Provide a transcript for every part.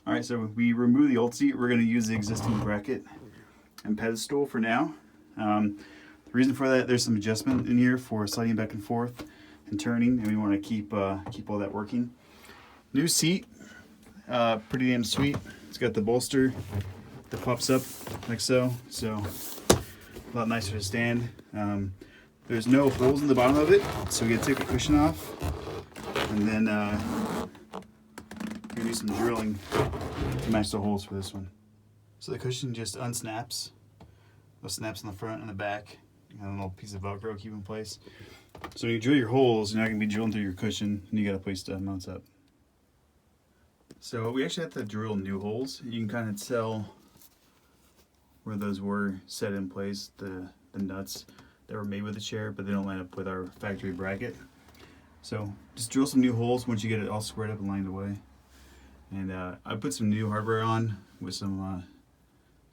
All right, so we remove the old seat. We're going to use the existing bracket and pedestal for now. The reason for that, there's some adjustment in here for sliding back and forth and turning, and we want to keep all that working. New seat, pretty damn sweet. It's got the bolster that pops up like so a lot nicer to stand. There's no holes in the bottom of it, so we gotta take the cushion off, and then we're gonna do some drilling to match the holes for this one. So the cushion just unsnaps. Those snaps on the front and the back, and a little piece of Velcro keep in place. So when you drill your holes, you're not gonna be drilling through your cushion, and you got a place to mount up. So we actually have to drill new holes. You can kind of tell where those were set in place, the nuts that were made with the chair, but they don't line up with our factory bracket. So just drill some new holes once you get it all squared up and lined away. And I put some new hardware on with some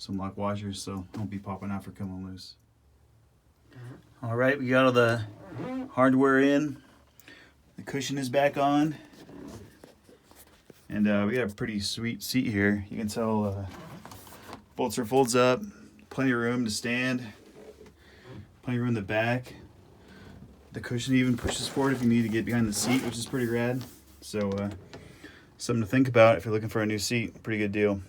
lock washers, so it won't be popping out for coming loose. All right, we got all the hardware in. The cushion is back on. And we got a pretty sweet seat here. You can tell bolster folds up, plenty of room to stand, plenty of room in the back. The cushion even pushes forward if you need to get behind the seat, which is pretty rad. So something to think about if you're looking for a new seat. Pretty good deal.